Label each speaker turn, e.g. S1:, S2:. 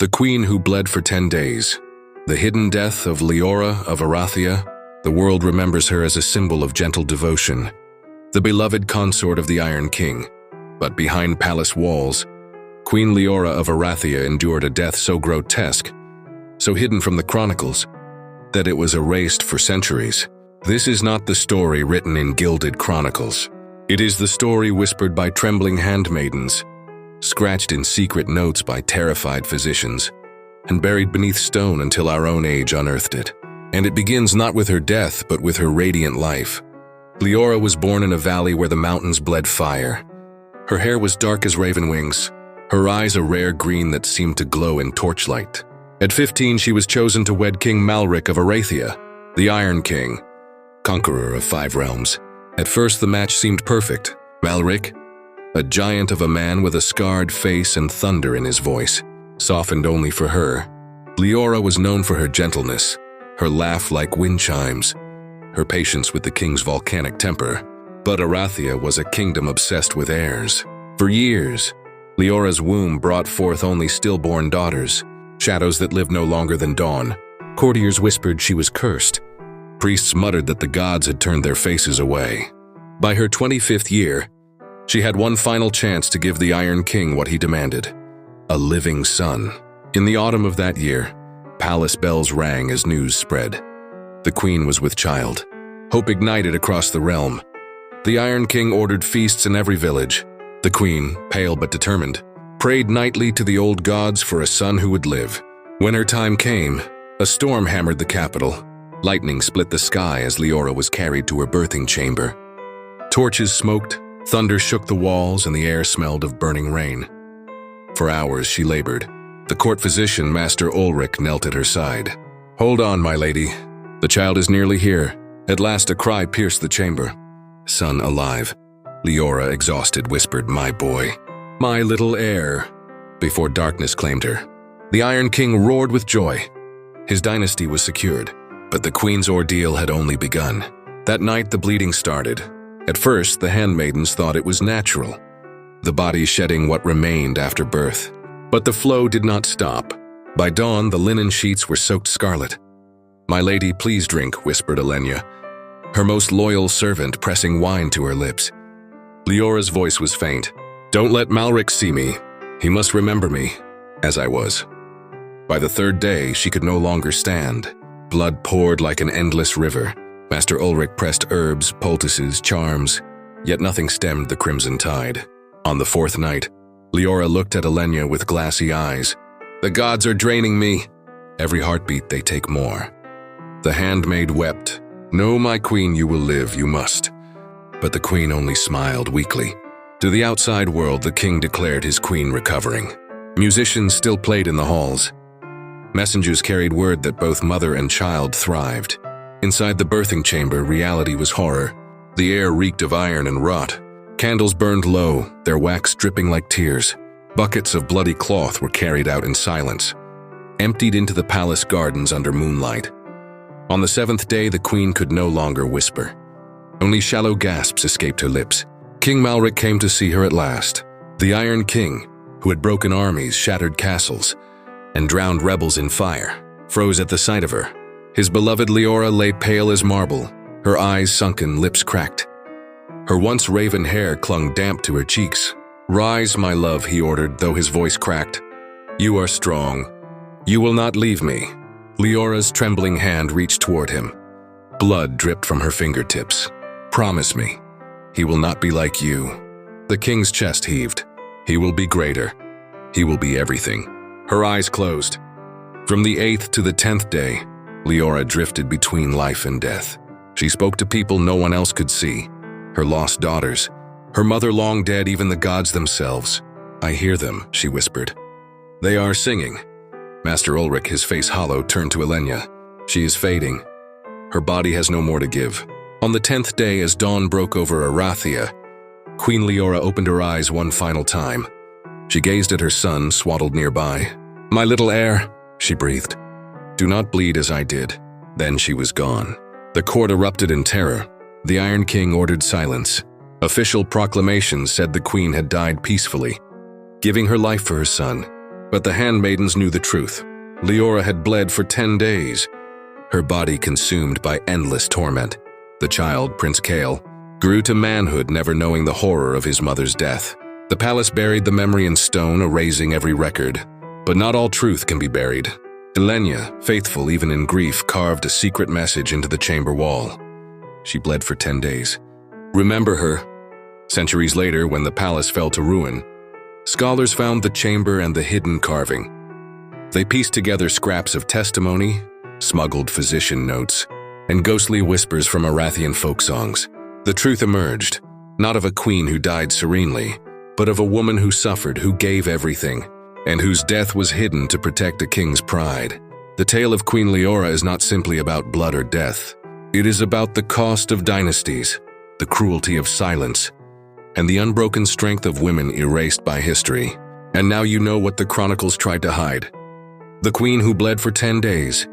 S1: The queen who bled for 10 days. The hidden death of Leora of Arathia. The world remembers her as a symbol of gentle devotion. The beloved consort of the Iron King. But behind palace walls, Queen Leora of Arathia endured a death so grotesque, so hidden from the chronicles, that it was erased for centuries. This is not the story written in gilded chronicles. It is the story whispered by trembling handmaidens, scratched in secret notes by terrified physicians, and buried beneath stone until our own age unearthed it. And it begins not with her death, but with her radiant life. Leora was born in a valley where the mountains bled fire. Her hair was dark as raven wings, her eyes a rare green that seemed to glow in torchlight. At 15, she was chosen to wed King Malric of Arathia, the Iron King, conqueror of 5 realms. At first, the match seemed perfect. Malric, a giant of a man with a scarred face and thunder in his voice, softened only for her. Leora was known for her gentleness, her laugh like wind chimes, her patience with the king's volcanic temper. But Arathia was a kingdom obsessed with heirs. For years, Leora's womb brought forth only stillborn daughters, shadows that lived no longer than dawn. Courtiers whispered she was cursed. Priests muttered that the gods had turned their faces away. By her 25th year, she had one final chance to give the Iron King what he demanded: a living son. In the autumn of that year, palace bells rang as news spread. The queen was with child. Hope ignited across the realm. The Iron King ordered feasts in every village. The queen, pale but determined, prayed nightly to the old gods for a son who would live. When her time came, a storm hammered the capital. Lightning split the sky as Leora was carried to her birthing chamber. Torches smoked, thunder shook the walls, and the air smelled of burning rain. For hours she labored. The court physician, Master Ulrich, knelt at her side. "Hold on, my lady. The child is nearly here." At last a cry pierced the chamber. "Son alive," Leora, exhausted, whispered, "my boy, my little heir," before darkness claimed her. The Iron King roared with joy. His dynasty was secured, but the queen's ordeal had only begun. That night the bleeding started. At first, the handmaidens thought it was natural, the body shedding what remained after birth. But the flow did not stop. By dawn, the linen sheets were soaked scarlet. "My lady, please drink," whispered Elenya, her most loyal servant, pressing wine to her lips. Leora's voice was faint. "Don't let Malric see me. He must remember me, as I was." By the 3rd day, she could no longer stand. Blood poured like an endless river. Master Ulrich pressed herbs, poultices, charms, yet nothing stemmed the crimson tide. On the 4th night, Leora looked at Elenya with glassy eyes. "The gods are draining me. Every heartbeat they take more." The handmaid wept. "No, my queen, you will live, you must." But the queen only smiled weakly. To the outside world, the king declared his queen recovering. Musicians still played in the halls. Messengers carried word that both mother and child thrived. Inside the birthing chamber, reality was horror. The air reeked of iron and rot. Candles burned low, their wax dripping like tears. Buckets of bloody cloth were carried out in silence, emptied into the palace gardens under moonlight. On the 7th day, the queen could no longer whisper. Only shallow gasps escaped her lips. King Malric came to see her at last. The Iron King, who had broken armies, shattered castles, and drowned rebels in fire, froze at the sight of her. His beloved Leora lay pale as marble, her eyes sunken, lips cracked. Her once raven hair clung damp to her cheeks. "Rise, my love," he ordered, though his voice cracked. "You are strong. You will not leave me." Leora's trembling hand reached toward him. Blood dripped from her fingertips. "Promise me, he will not be like you." The king's chest heaved. "He will be greater. He will be everything." Her eyes closed. From the 8th to the 10th day, Leora drifted between life and death. She spoke to people no one else could see. Her lost daughters, her mother long dead, even the gods themselves. "I hear them," she whispered. "They are singing." Master Ulrich, his face hollow, turned to Elenya. "She is fading. Her body has no more to give." On the 10th day, as dawn broke over Arathia, Queen Leora opened her eyes one final time. She gazed at her son, swaddled nearby. "My little heir," she breathed. "Do not bleed as I did." Then she was gone. The court erupted in terror. The Iron King ordered silence. Official proclamations said the queen had died peacefully, giving her life for her son. But the handmaidens knew the truth. Leora had bled for 10 days, her body consumed by endless torment. The child, Prince Kale, grew to manhood, never knowing the horror of his mother's death. The palace buried the memory in stone, erasing every record. But not all truth can be buried. Elenya, faithful even in grief, carved a secret message into the chamber wall. She bled for 10 days. Remember her. Centuries later, when the palace fell to ruin, scholars found the chamber and the hidden carving. They pieced together scraps of testimony, smuggled physician notes, and ghostly whispers from Arathian folk songs. The truth emerged, not of a queen who died serenely, but of a woman who suffered, who gave everything, and whose death was hidden to protect a king's pride. The tale of Queen Leora is not simply about blood or death. It is about the cost of dynasties, the cruelty of silence, and the unbroken strength of women erased by history. And now you know what the chronicles tried to hide. The queen who bled for 10 days,